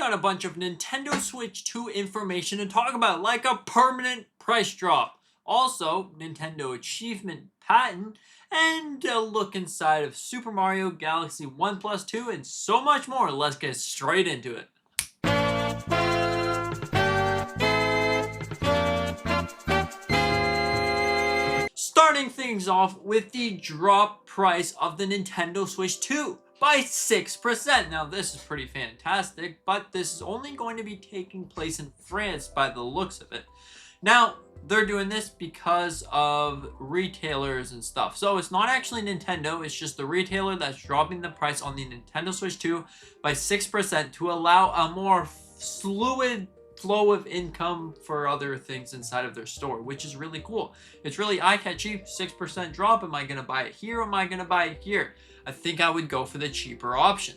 got a bunch of Nintendo Switch 2 information to talk about, like a permanent price drop. Also, Nintendo achievement patent, and a look inside of Super Mario Galaxy 1 Plus 2, and so much more. Let's get straight into it. Starting things off with the drop price of the Nintendo Switch 2 by 6%. Now this is pretty fantastic, but this is only going to be taking place in France by the looks of it. Now, they're doing this because of retailers and stuff. So it's not actually Nintendo, it's just the retailer that's dropping the price on the Nintendo Switch 2 by 6% to allow a more fluid flow of income for other things inside of their store, which is really cool. It's really eye-catchy. 6% drop. Am I going to buy it here or am I going to buy it here? I think I would go for the cheaper option.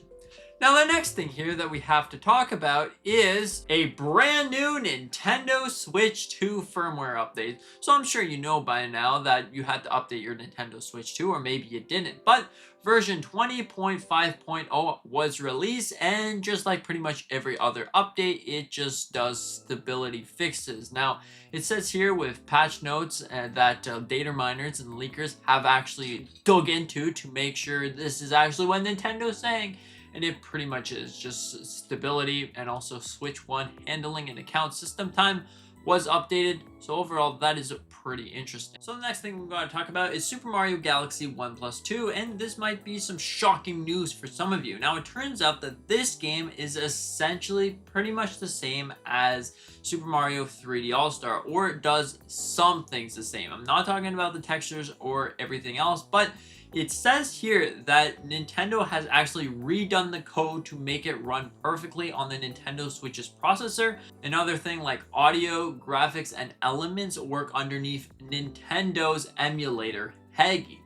Now, the next thing here that we have to talk about is a brand new Nintendo Switch 2 firmware update. So I'm sure you know by now that you had to update your Nintendo Switch 2, or maybe you didn't. But version 20.5.0 was released, and just like pretty much every other update, it just does stability fixes. Now, it says here with patch notes that data miners and leakers have actually dug into to make sure this is actually what Nintendo's saying. And it pretty much is just stability, and also Switch 1 handling and account system time was updated. So overall, that is pretty interesting. So the next thing we're going to talk about is Super Mario Galaxy 1 Plus 2, and this might be some shocking news for some of you. Now, it turns out that this game is essentially pretty much the same as Super Mario 3D All-Star, or it does some things the same. I'm not talking about the textures or everything else, but it says here that Nintendo has actually redone the code to make it run perfectly on the Nintendo Switch's processor. Another thing, like audio, graphics, and elements work underneath Nintendo's emulator, Hagi.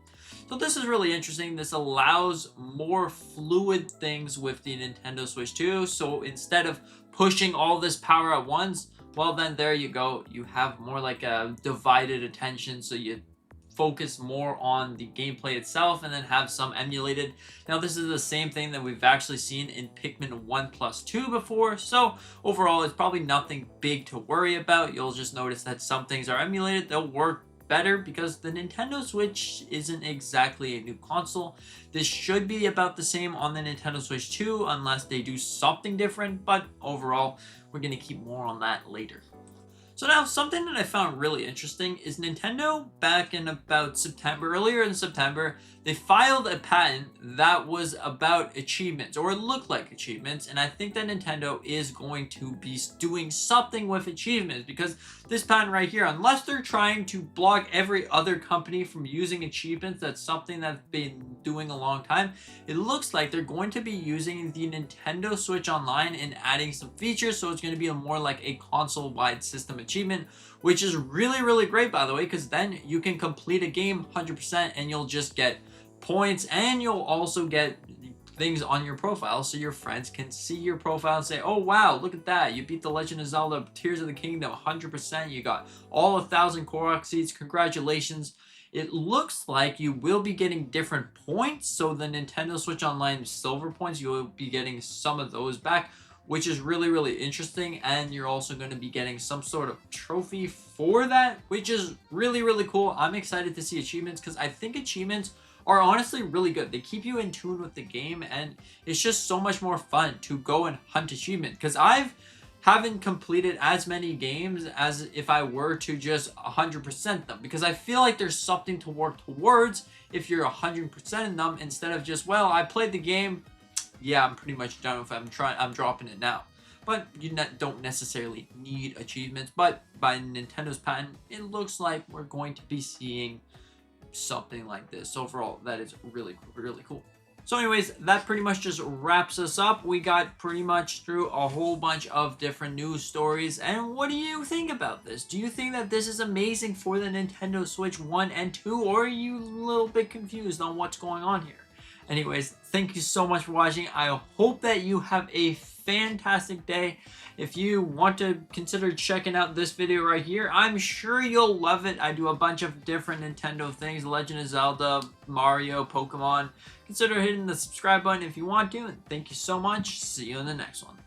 So this is really interesting. This allows more fluid things with the Nintendo Switch 2. So instead of pushing all this power at once, well then there you go. You have more like a divided attention, so you focus more on the gameplay itself and then have some emulated. Now this is the same thing that we've actually seen in Pikmin 1 Plus 2 before, so overall it's probably nothing big to worry about. You'll just notice that some things are emulated. They'll work better because the Nintendo Switch isn't exactly a new console. This should be about the same on the Nintendo Switch 2 unless they do something different, but overall we're going to keep more on that later. So now, something that I found really interesting is Nintendo back in about September, earlier in September, they filed a patent that was about achievements, or it looked like achievements, and I think that Nintendo is going to be doing something with achievements, because this patent right here, unless they're trying to block every other company from using achievements, that's something that's been doing a long time, it looks like they're going to be using the Nintendo Switch Online and adding some features, so it's going to be more like a console-wide system achievement, which is really great, by the way, because then you can complete a game 100% and you'll just get points, and you'll also get things on your profile so your friends can see your profile and say, oh wow, look at that, you beat The Legend of Zelda Tears of the Kingdom 100%, you got all 1,000 Korok seeds, congratulations. It looks like you will be getting different points, so the Nintendo Switch Online silver points, you will be getting some of those back, which is really interesting, and you're also going to be getting some sort of trophy for that, which is really cool. I'm excited to see achievements because I think achievements are honestly really good. They keep you in tune with the game, and it's just so much more fun to go and hunt achievements, because haven't completed as many games as if I were to just 100% them, because I feel like there's something to work towards if you're 100% in them, instead of just, well, I played the game, yeah, I'm pretty much done with it, I'm dropping it now. But you don't necessarily need achievements, but by Nintendo's patent, it looks like we're going to be seeing something like this. Overall, that is really cool. So anyways, that pretty much just wraps us up. We got pretty much through a whole bunch of different news stories. And what do you think about this? Do you think that this is amazing for the Nintendo Switch 1 and 2? Or are you a little bit confused on what's going on here? Anyways, thank you so much for watching. I hope that you have a fantastic day. If you want to consider checking out this video right here, I'm sure you'll love it. I do a bunch of different Nintendo things, Legend of Zelda, Mario, Pokemon. Consider hitting the subscribe button if you want to, and thank you so much. See you in the next one.